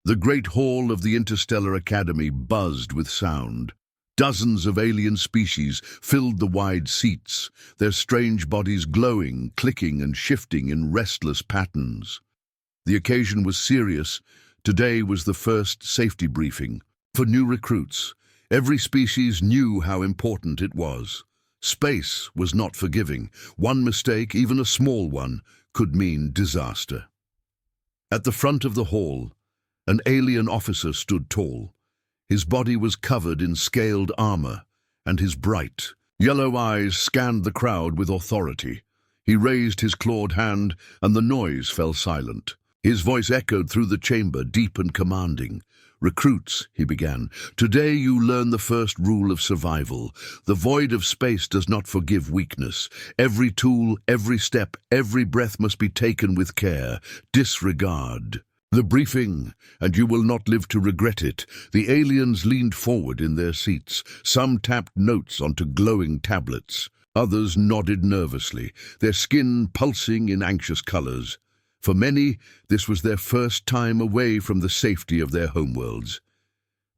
The great hall of the Interstellar Academy buzzed with sound. Dozens of alien species filled the wide seats, their strange bodies glowing, clicking and shifting in restless patterns. The occasion was serious. Today was the first safety briefing. For new recruits, every species knew how important it was. Space was not forgiving. One mistake, even a small one, could mean disaster. At the front of the hall, an alien officer stood tall. His body was covered in scaled armor, and his bright, yellow eyes scanned the crowd with authority. He raised his clawed hand, and the noise fell silent. His voice echoed through the chamber, deep and commanding. "Recruits," he began, "today you learn the first rule of survival. The void of space does not forgive weakness. Every tool, every step, every breath must be taken with care. Disregard the briefing, and you will not live to regret it." The aliens leaned forward in their seats. Some tapped notes onto glowing tablets. Others nodded nervously, their skin pulsing in anxious colors. For many, this was their first time away from the safety of their homeworlds.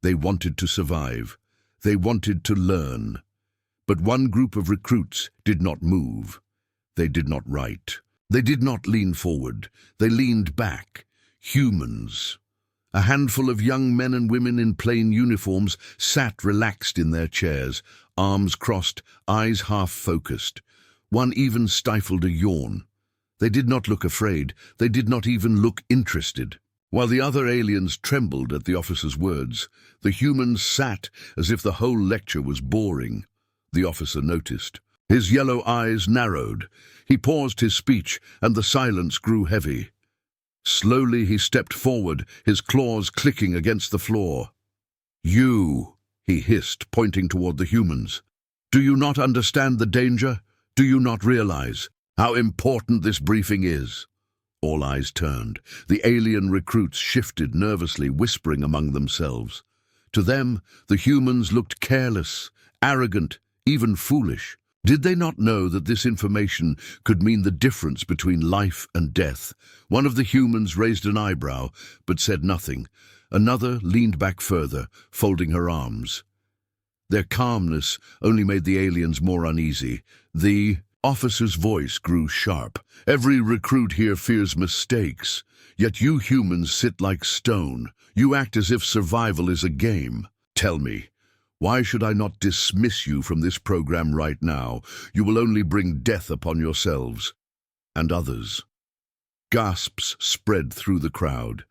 They wanted to survive. They wanted to learn. But one group of recruits did not move. They did not write. They did not lean forward. They leaned back. Humans. A handful of young men and women in plain uniforms sat relaxed in their chairs, arms crossed, eyes half-focused. One even stifled a yawn. They did not look afraid. They did not even look interested. While the other aliens trembled at the officer's words, the humans sat as if the whole lecture was boring. The officer noticed. His yellow eyes narrowed. He paused his speech, and the silence grew heavy. Slowly he stepped forward, his claws clicking against the floor. "You," he hissed, pointing toward the humans. "Do you not understand the danger? Do you not realize how important this briefing is?" All eyes turned. The alien recruits shifted nervously, whispering among themselves. To them, the humans looked careless, arrogant, even foolish. Did they not know that this information could mean the difference between life and death? One of the humans raised an eyebrow, but said nothing. Another leaned back further, folding her arms. Their calmness only made the aliens more uneasy. The officer's voice grew sharp. "Every recruit here fears mistakes, yet you humans sit like stone. You act as if survival is a game. Tell me, why should I not dismiss you from this program right now? You will only bring death upon yourselves and others." Gasps spread through the crowd.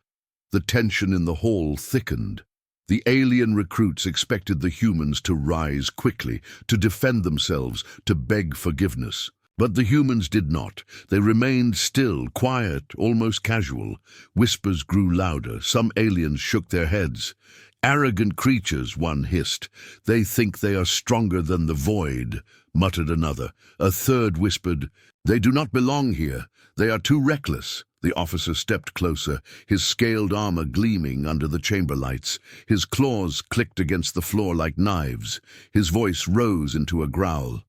The tension in the hall thickened. The alien recruits expected the humans to rise quickly, to defend themselves, to beg forgiveness. But the humans did not. They remained still, quiet, almost casual. Whispers grew louder. Some aliens shook their heads. "Arrogant creatures," one hissed. "They think they are stronger than the void," muttered another. A third whispered, "They do not belong here. They are too reckless." The officer stepped closer, his scaled armor gleaming under the chamber lights. His claws clicked against the floor like knives. His voice rose into a growl.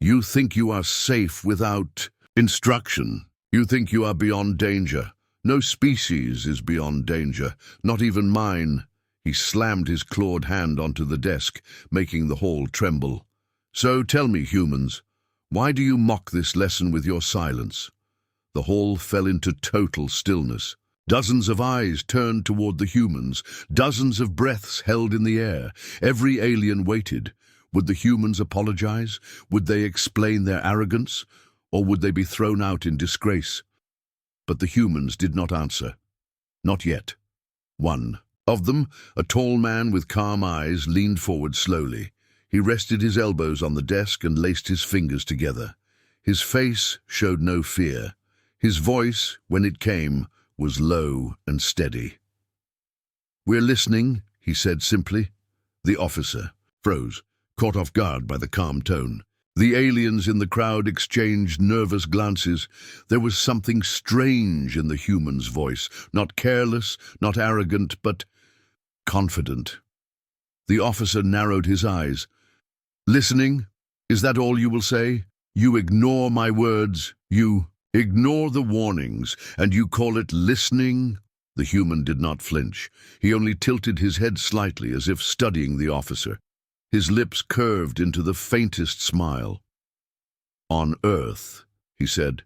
"You think you are safe without instruction. You think you are beyond danger. No species is beyond danger, not even mine." He slammed his clawed hand onto the desk, making the hall tremble. "So tell me, humans, why do you mock this lesson with your silence?" The hall fell into total stillness. Dozens of eyes turned toward the humans, dozens of breaths held in the air. Every alien waited. Would the humans apologize? Would they explain their arrogance? Or would they be thrown out in disgrace? But the humans did not answer. Not yet. One of them, a tall man with calm eyes, leaned forward slowly. He rested his elbows on the desk and laced his fingers together. His face showed no fear. His voice, when it came, was low and steady. "We're listening," he said simply. The officer froze, caught off guard by the calm tone. The aliens in the crowd exchanged nervous glances. There was something strange in the human's voice, not careless, not arrogant, but confident. The officer narrowed his eyes. "Listening? Is that all you will say? You ignore my words, you ignore the warnings, and you call it listening? The human did not flinch. He only tilted his head slightly, as if studying the officer. His lips curved into the faintest smile. "On Earth," he said,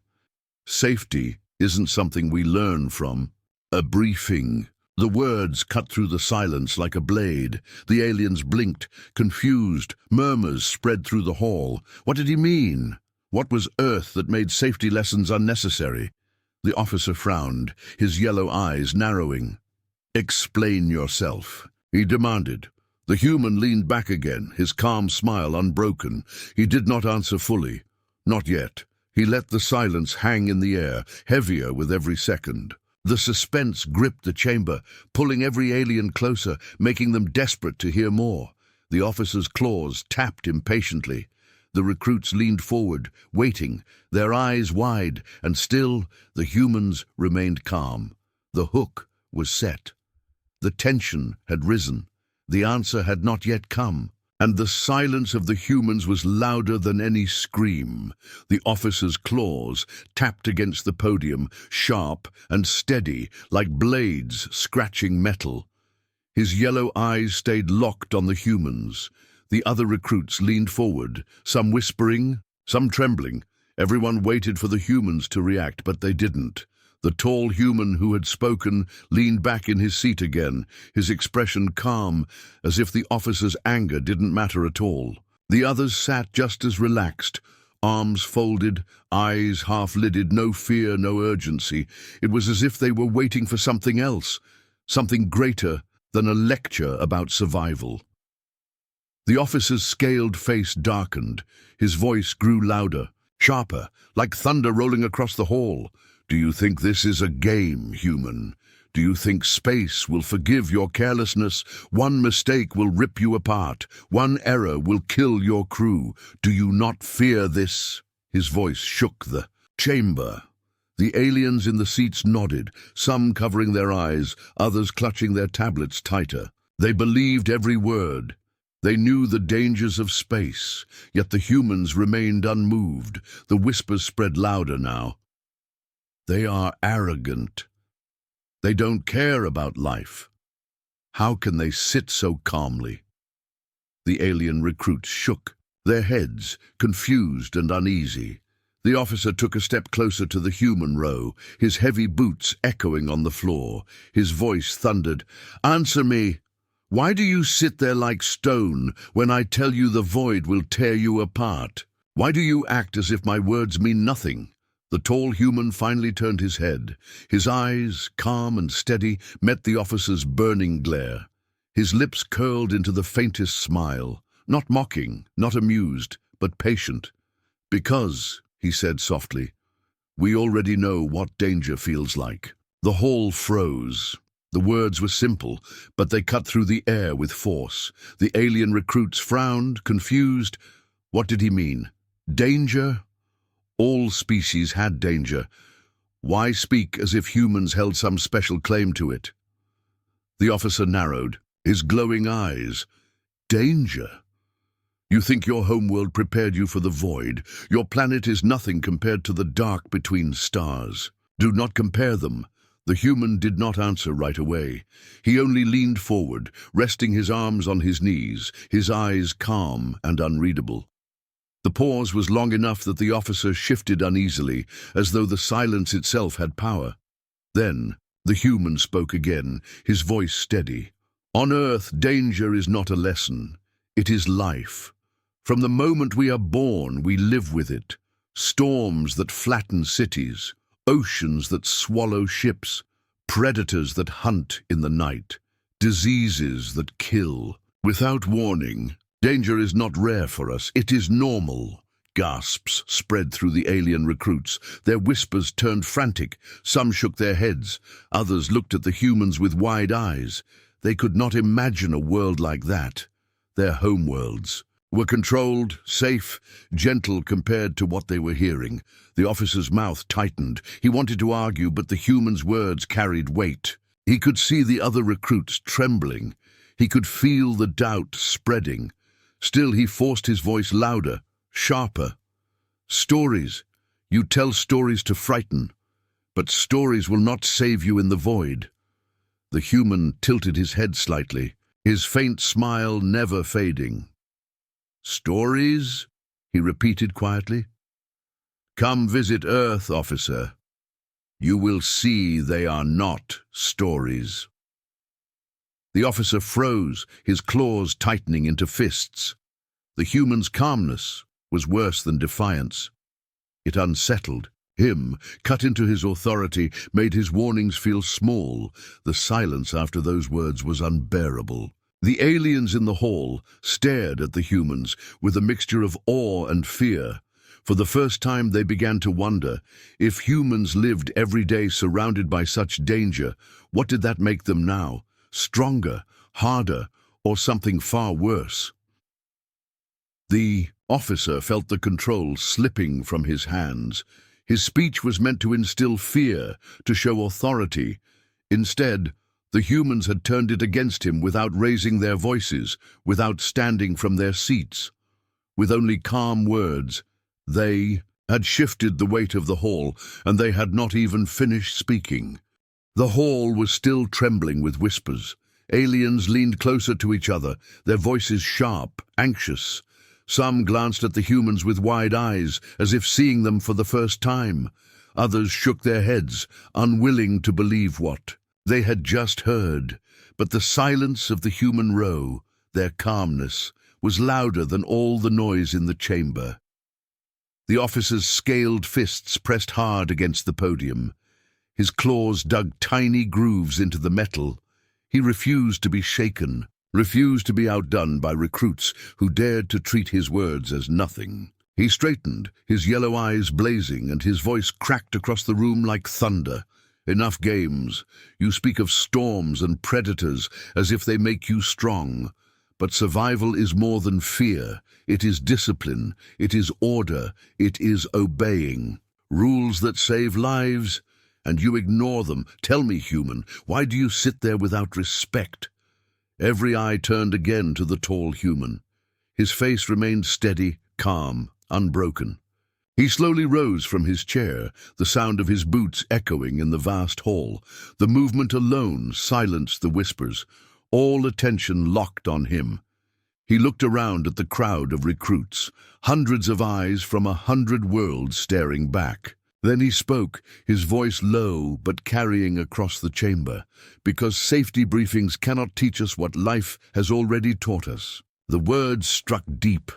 "safety isn't something we learn from a briefing." The words cut through the silence like a blade. The aliens blinked, confused. Murmurs spread through the hall. What did he mean? What was Earth that made safety lessons unnecessary? The officer frowned, his yellow eyes narrowing. "Explain yourself," he demanded. The human leaned back again, his calm smile unbroken. He did not answer fully. Not yet. He let the silence hang in the air, heavier with every second. The suspense gripped the chamber, pulling every alien closer, making them desperate to hear more. The officer's claws tapped impatiently. The recruits leaned forward, waiting, their eyes wide, and still the humans remained calm. The hook was set. The tension had risen. The answer had not yet come. And the silence of the humans was louder than any scream. The officer's claws tapped against the podium, sharp and steady, like blades scratching metal. His yellow eyes stayed locked on the humans. The other recruits leaned forward, some whispering, some trembling. Everyone waited for the humans to react, but they didn't. The tall human who had spoken leaned back in his seat again, his expression calm, as if the officer's anger didn't matter at all. The others sat just as relaxed, arms folded, eyes half-lidded, no fear, no urgency. It was as if they were waiting for something else, something greater than a lecture about survival. The officer's scaled face darkened. His voice grew louder, sharper, like thunder rolling across the hall. "Do you think this is a game, human? Do you think space will forgive your carelessness? One mistake will rip you apart. One error will kill your crew. Do you not fear this?" His voice shook the chamber. The aliens in the seats nodded, some covering their eyes, others clutching their tablets tighter. They believed every word. They knew the dangers of space, yet the humans remained unmoved. The whispers spread louder now. "They are arrogant. They don't care about life. How can they sit so calmly?" The alien recruits shook, their heads confused and uneasy. The officer took a step closer to the human row, his heavy boots echoing on the floor. His voice thundered, "Answer me! Why do you sit there like stone when I tell you the void will tear you apart? Why do you act as if my words mean nothing?" The tall human finally turned his head. His eyes, calm and steady, met the officer's burning glare. His lips curled into the faintest smile, not mocking, not amused, but patient. "Because," he said softly, "we already know what danger feels like." The hall froze. The words were simple, but they cut through the air with force. The alien recruits frowned, confused. What did he mean? Danger? All species had danger. Why speak as if humans held some special claim to it? The officer narrowed, his glowing eyes. "Danger? You think your homeworld prepared you for the void? Your planet is nothing compared to the dark between stars. Do not compare them." The human did not answer right away. He only leaned forward, resting his arms on his knees, his eyes calm and unreadable. The pause was long enough that the officer shifted uneasily, as though the silence itself had power. Then the human spoke again, his voice steady. "On Earth, danger is not a lesson. It is life. From the moment we are born, we live with it. Storms that flatten cities, oceans that swallow ships, predators that hunt in the night, diseases that kill. Without warning, danger is not rare for us, it is normal." Gasps spread through the alien recruits. Their whispers turned frantic. Some shook their heads. Others looked at the humans with wide eyes. They could not imagine a world like that. Their homeworlds were controlled, safe, gentle compared to what they were hearing. The officer's mouth tightened. He wanted to argue, but the human's words carried weight. He could see the other recruits trembling. He could feel the doubt spreading. Still, he forced his voice louder, sharper. "Stories. You tell stories to frighten, but stories will not save you in the void. The human tilted his head slightly, his faint smile never fading. "Stories?" he repeated quietly. "Come visit Earth, officer. You will see they are not stories." The officer froze, his claws tightening into fists. The human's calmness was worse than defiance. It unsettled him, cut into his authority, made his warnings feel small. The silence after those words was unbearable. The aliens in the hall stared at the humans with a mixture of awe and fear. For the first time they began to wonder, if humans lived every day surrounded by such danger, what did that make them now? Stronger, harder, or something far worse? The officer felt the controls slipping from his hands. His speech was meant to instill fear, to show authority. Instead, the humans had turned it against him without raising their voices, without standing from their seats. With only calm words, they had shifted the weight of the hall, and they had not even finished speaking. The hall was still trembling with whispers. Aliens leaned closer to each other, their voices sharp, anxious. Some glanced at the humans with wide eyes, as if seeing them for the first time. Others shook their heads, unwilling to believe what they had just heard. But the silence of the human row, their calmness, was louder than all the noise in the chamber. The officer's scaled fists pressed hard against the podium. His claws dug tiny grooves into the metal. He refused to be shaken, refused to be outdone by recruits who dared to treat his words as nothing. He straightened, his yellow eyes blazing, and his voice cracked across the room like thunder. "Enough games. You speak of storms and predators as if they make you strong. But survival is more than fear. It is discipline. It is order. It is obeying. Rules that save lives, and you ignore them. Tell me, human, why do you sit there without respect?" Every eye turned again to the tall human. His face remained steady, calm, unbroken. He slowly rose from his chair, the sound of his boots echoing in the vast hall. The movement alone silenced the whispers, all attention locked on him. He looked around at the crowd of recruits, hundreds of eyes from 100 worlds staring back. Then he spoke, his voice low but carrying across the chamber, because safety briefings cannot teach us what life has already taught us. The words struck deep.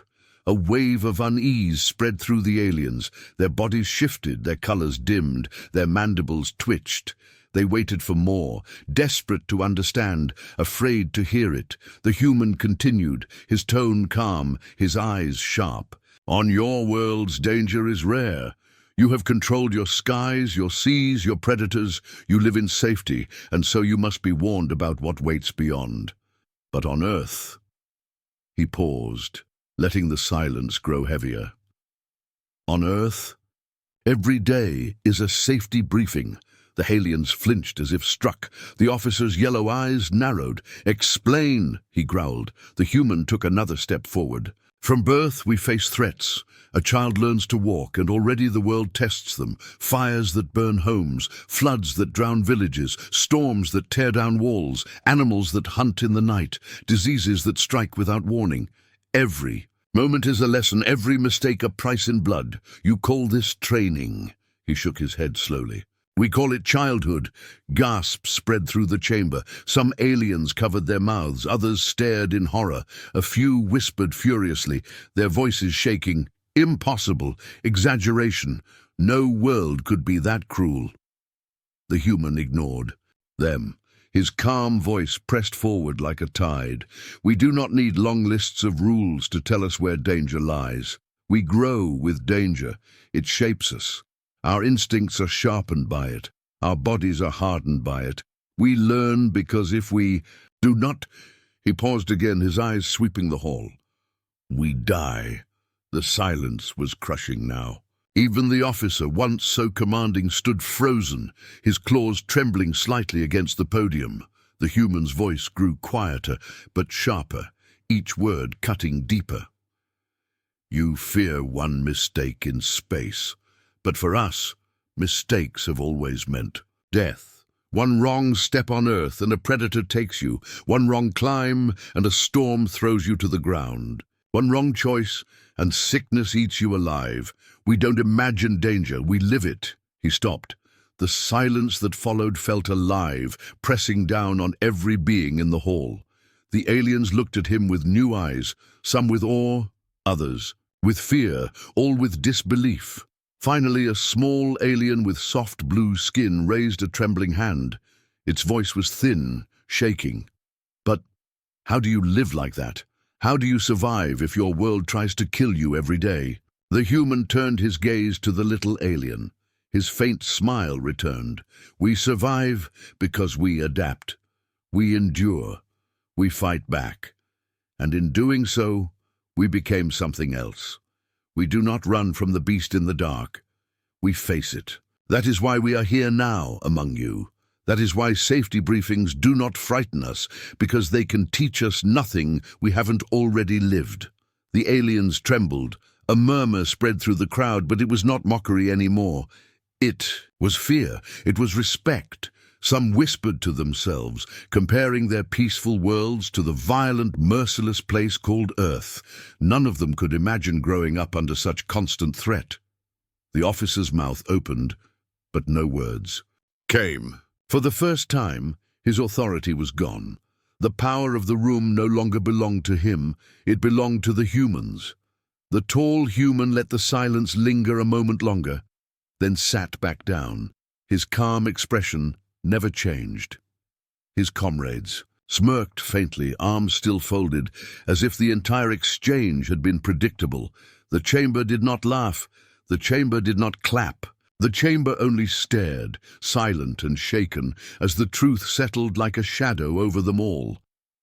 A wave of unease spread through the aliens. Their bodies shifted, their colors dimmed, their mandibles twitched. They waited for more, desperate to understand, afraid to hear it. The human continued, his tone calm, his eyes sharp. "On your worlds, danger is rare. You have controlled your skies, your seas, your predators. You live in safety, and so you must be warned about what waits beyond. But on Earth—" He paused, letting the silence grow heavier. "On Earth, every day is a safety briefing." The aliens flinched as if struck. The officer's yellow eyes narrowed. "Explain," he growled. The human took another step forward. "From birth we face threats. A child learns to walk, and already the world tests them. Fires that burn homes, floods that drown villages, storms that tear down walls, animals that hunt in the night, diseases that strike without warning. Every moment is a lesson, every mistake a price in blood. You call this training." He shook his head slowly. "We call it childhood." Gasps spread through the chamber. Some aliens covered their mouths, others stared in horror. A few whispered furiously, their voices shaking. "Impossible! Exaggeration! No world could be that cruel." The human ignored them. His calm voice pressed forward like a tide. "We do not need long lists of rules to tell us where danger lies. We grow with danger. It shapes us. Our instincts are sharpened by it. Our bodies are hardened by it. We learn because if we do not—" He paused again, his eyes sweeping the hall. "We die." The silence was crushing now. Even the officer, once so commanding, stood frozen, his claws trembling slightly against the podium. The human's voice grew quieter, but sharper, each word cutting deeper. "You fear one mistake in space. But for us, mistakes have always meant death. One wrong step on Earth and a predator takes you. One wrong climb and a storm throws you to the ground. One wrong choice and sickness eats you alive. We don't imagine danger, we live it." He stopped. The silence that followed felt alive, pressing down on every being in the hall. The aliens looked at him with new eyes, some with awe, others with fear, all with disbelief. Finally, a small alien with soft blue skin raised a trembling hand. Its voice was thin, shaking. "But how do you live like that? How do you survive if your world tries to kill you every day?" The human turned his gaze to the little alien. His faint smile returned. "We survive because we adapt. We endure. We fight back. And in doing so, we became something else. We do not run from the beast in the dark. We face it. That is why we are here now among you. That is why safety briefings do not frighten us, because they can teach us nothing we haven't already lived." The aliens trembled. A murmur spread through the crowd, but it was not mockery anymore. It was fear. It was respect. Some whispered to themselves, comparing their peaceful worlds to the violent, merciless place called Earth. None of them could imagine growing up under such constant threat. The officer's mouth opened, but no words came. For the first time, his authority was gone. The power of the room no longer belonged to him. It belonged to the humans. The tall human let the silence linger a moment longer, then sat back down. His calm expression never changed. His comrades smirked faintly, arms still folded, as if the entire exchange had been predictable. The chamber did not laugh. The chamber did not clap. The chamber only stared, silent and shaken, as the truth settled like a shadow over them all.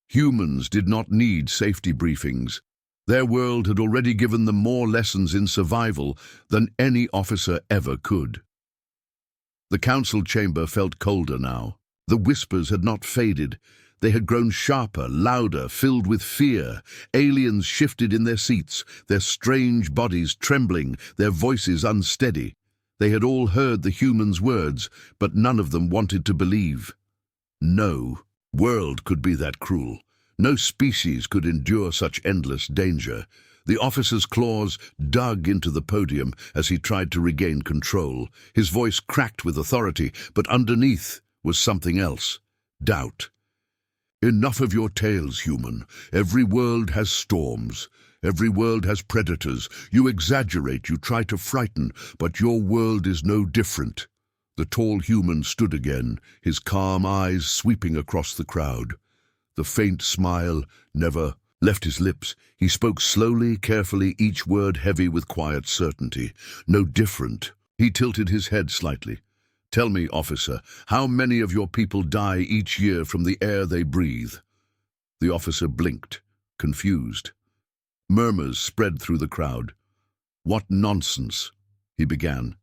Humans did not need safety briefings. Their world had already given them more lessons in survival than any officer ever could. The council chamber felt colder now. The whispers had not faded. They had grown sharper, louder, filled with fear. Aliens shifted in their seats, their strange bodies trembling, their voices unsteady. They had all heard the humans' words, but none of them wanted to believe. No world could be that cruel. No species could endure such endless danger. The officer's claws dug into the podium as he tried to regain control. His voice cracked with authority, but underneath was something else. Doubt. "Enough of your tales, human. Every world has storms. Every world has predators. You exaggerate, you try to frighten, but your world is no different." The tall human stood again, his calm eyes sweeping across the crowd. The faint smile never left his lips. He spoke slowly, carefully, each word heavy with quiet certainty. "No different." He tilted his head slightly. "Tell me, officer, how many of your people die each year from the air they breathe?" The officer blinked, confused. Murmurs spread through the crowd. "What nonsense," he began.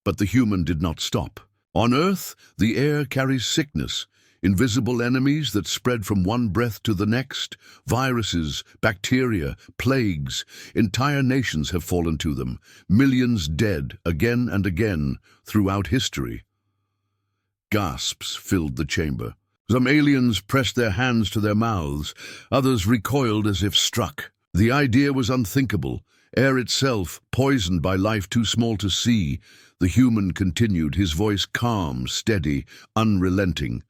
But the human did not stop. "On Earth, the air carries sickness. Invisible enemies that spread from one breath to the next, viruses, bacteria, plagues. Entire nations have fallen to them, millions dead again and again throughout history." Gasps filled the chamber. Some aliens pressed their hands to their mouths, others recoiled as if struck. The idea was unthinkable. Air itself, poisoned by life too small to see. The human continued, his voice calm, steady, unrelenting.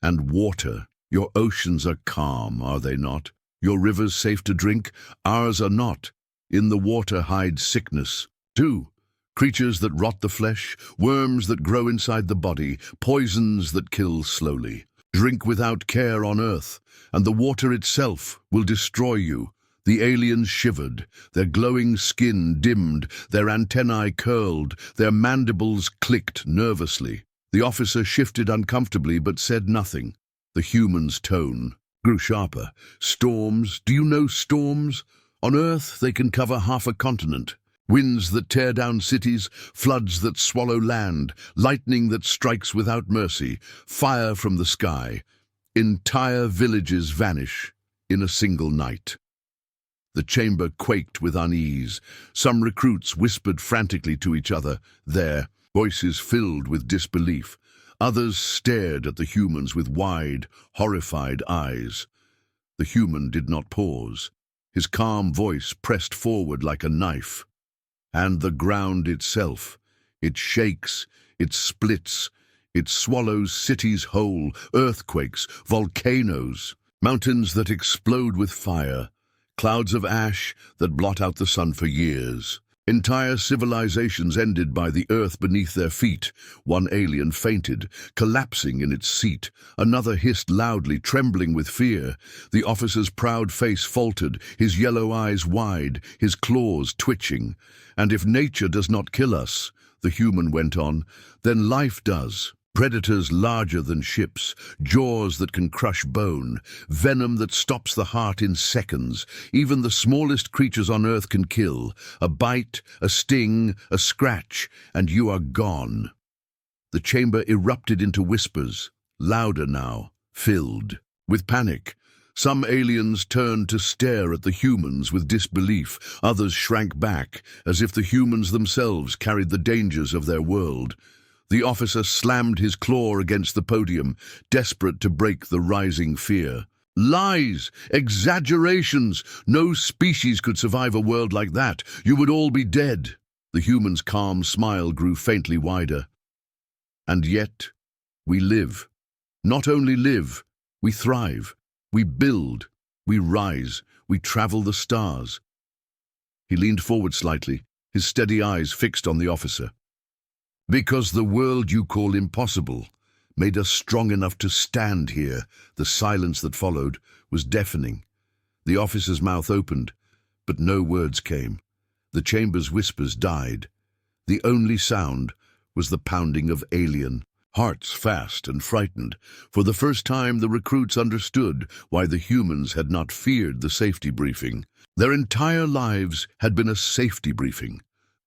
"And water. Your oceans are calm, are they not? Your rivers safe to drink? Ours are not. In the water hides sickness, too. Creatures that rot the flesh, worms that grow inside the body, poisons that kill slowly. Drink without care on Earth, and the water itself will destroy you." The aliens shivered, their glowing skin dimmed, their antennae curled, their mandibles clicked nervously. The officer shifted uncomfortably but said nothing. The human's tone grew sharper. "Storms, do you know storms? On Earth they can cover half a continent. Winds that tear down cities, floods that swallow land, lightning that strikes without mercy, fire from the sky. Entire villages vanish in a single night." The chamber quaked with unease. Some recruits whispered frantically to each other, their voices filled with disbelief. Others stared at the humans with wide, horrified eyes. The human did not pause. His calm voice pressed forward like a knife. And the ground itself, it shakes, it splits, it swallows cities whole, earthquakes, volcanoes, mountains that explode with fire, clouds of ash that blot out the sun for years. Entire civilizations ended by the earth beneath their feet. One alien fainted, collapsing in its seat. Another hissed loudly, trembling with fear. The officer's proud face faltered, his yellow eyes wide, his claws twitching. And if nature does not kill us, the human went on, then life does. Predators larger than ships, jaws that can crush bone, venom that stops the heart in seconds. Even the smallest creatures on Earth can kill. A bite, a sting, a scratch, and you are gone. The chamber erupted into whispers, louder now, filled with panic. Some aliens turned to stare at the humans with disbelief. Others shrank back, as if the humans themselves carried the dangers of their world. The officer slammed his claw against the podium, desperate to break the rising fear. Lies! Exaggerations! No species could survive a world like that. You would all be dead. The human's calm smile grew faintly wider. And yet, we live. Not only live, we thrive. We build. We rise. We travel the stars. He leaned forward slightly, his steady eyes fixed on the officer. Because the world you call impossible made us strong enough to stand here. The silence that followed was deafening. The officer's mouth opened, but no words came. The chamber's whispers died. The only sound was the pounding of alien hearts, fast and frightened. For the first time, the recruits understood why the humans had not feared the safety briefing. Their entire lives had been a safety briefing.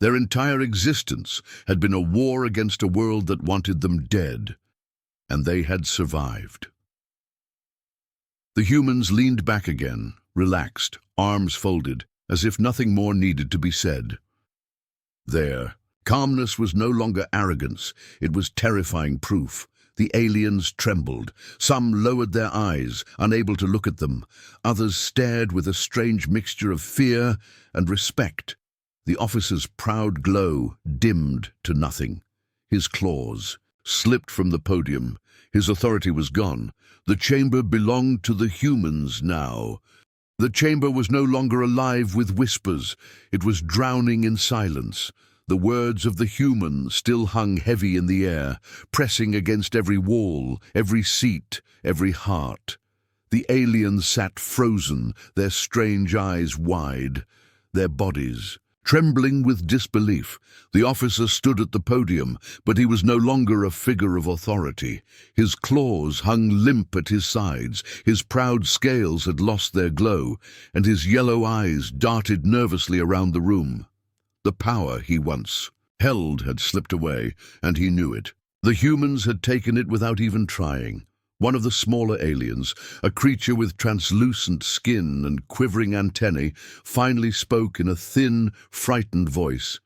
Their entire existence had been a war against a world that wanted them dead, and they had survived. The humans leaned back again, relaxed, arms folded, as if nothing more needed to be said. There, calmness was no longer arrogance, it was terrifying proof. The aliens trembled. Some lowered their eyes, unable to look at them. Others stared with a strange mixture of fear and respect. The officer's proud glow dimmed to nothing. His claws slipped from the podium. His authority was gone. The chamber belonged to the humans now. The chamber was no longer alive with whispers. It was drowning in silence. The words of the human still hung heavy in the air, pressing against every wall, every seat, every heart. The aliens sat frozen, their strange eyes wide, their bodies trembling with disbelief. The officer stood at the podium, but he was no longer a figure of authority. His claws hung limp at his sides, his proud scales had lost their glow, and his yellow eyes darted nervously around the room. The power he once held had slipped away, and he knew it. The humans had taken it without even trying. One of the smaller aliens, a creature with translucent skin and quivering antennae, finally spoke in a thin, frightened voice.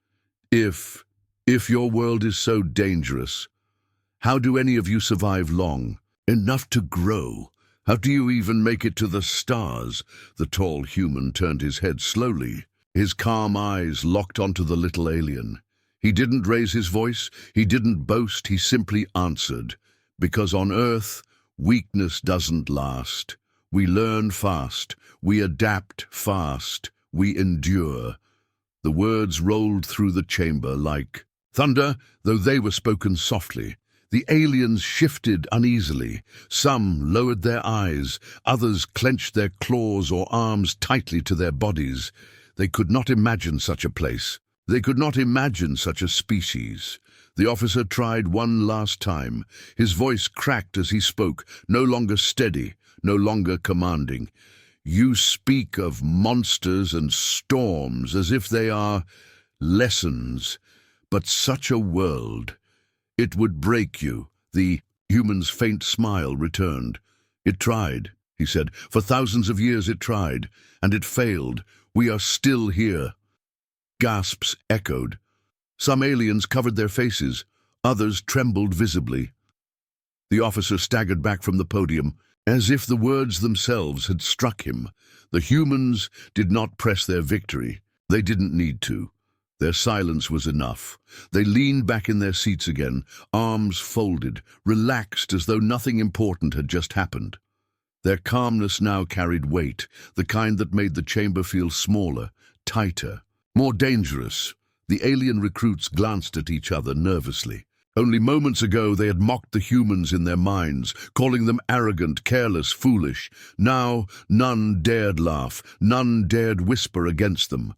If your world is so dangerous, how do any of you survive long? Enough to grow. How do you even make it to the stars? The tall human turned his head slowly. His calm eyes locked onto the little alien. He didn't raise his voice, he didn't boast, he simply answered. Because on Earth, weakness doesn't last. We learn fast, we adapt fast, we endure. The words rolled through the chamber like thunder, though they were spoken softly. The aliens shifted uneasily. Some lowered their eyes, others clenched their claws or arms tightly to their bodies. They could not imagine such a place. They could not imagine such a species. The officer tried one last time. His voice cracked as he spoke, no longer steady, no longer commanding. You speak of monsters and storms as if they are lessons, but such a world, it would break you. The human's faint smile returned. It tried, he said. For thousands of years it tried, and it failed. We are still here. Gasps echoed. Some aliens covered their faces. Others trembled visibly. The officer staggered back from the podium, as if the words themselves had struck him. The humans did not press their victory. They didn't need to. Their silence was enough. They leaned back in their seats again, arms folded, relaxed as though nothing important had just happened. Their calmness now carried weight, the kind that made the chamber feel smaller, tighter, more dangerous. The alien recruits glanced at each other nervously. Only moments ago they had mocked the humans in their minds, calling them arrogant, careless, foolish. Now none dared laugh, none dared whisper against them.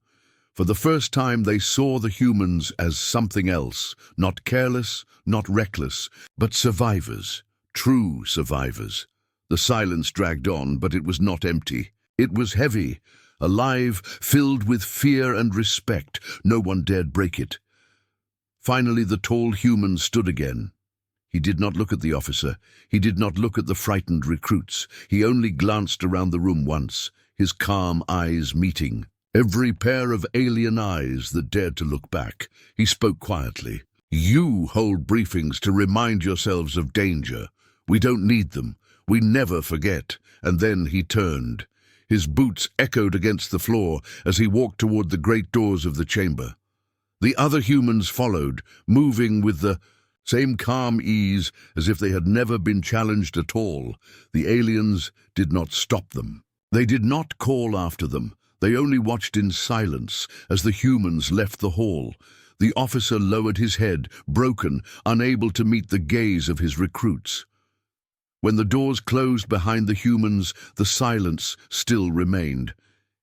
For the first time they saw the humans as something else, not careless, not reckless, but survivors, true survivors. The silence dragged on, but it was not empty. It was heavy, alive, filled with fear and respect. No one dared break it. Finally, the tall human stood again. He did not look at the officer. He did not look at the frightened recruits. He only glanced around the room once, his calm eyes meeting. Every pair of alien eyes that dared to look back. He spoke quietly. "You hold briefings to remind yourselves of danger. We don't need them. We never forget." And then he turned. His boots echoed against the floor as he walked toward the great doors of the chamber. The other humans followed, moving with the same calm ease as if they had never been challenged at all. The aliens did not stop them. They did not call after them. They only watched in silence as the humans left the hall. The officer lowered his head, broken, unable to meet the gaze of his recruits. When the doors closed behind the humans, the silence still remained,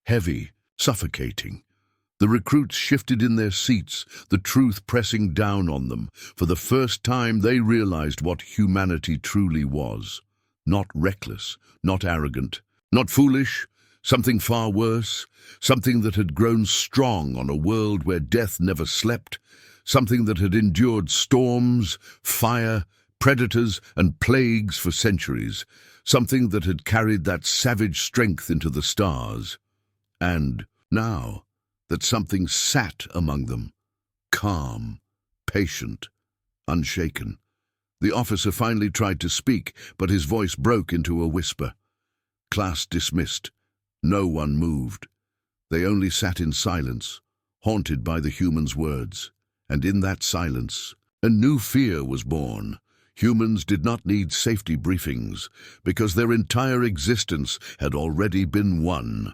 heavy, suffocating. The recruits shifted in their seats, the truth pressing down on them. For the first time they realized what humanity truly was. Not reckless, not arrogant, not foolish, something far worse, something that had grown strong on a world where death never slept, something that had endured storms, fire, predators and plagues for centuries, something that had carried that savage strength into the stars. And now, that something sat among them, calm, patient, unshaken. The officer finally tried to speak, but his voice broke into a whisper. Class dismissed. No one moved. They only sat in silence, haunted by the humans' words. And in that silence, a new fear was born. Humans did not need safety briefings, because their entire existence had already been won.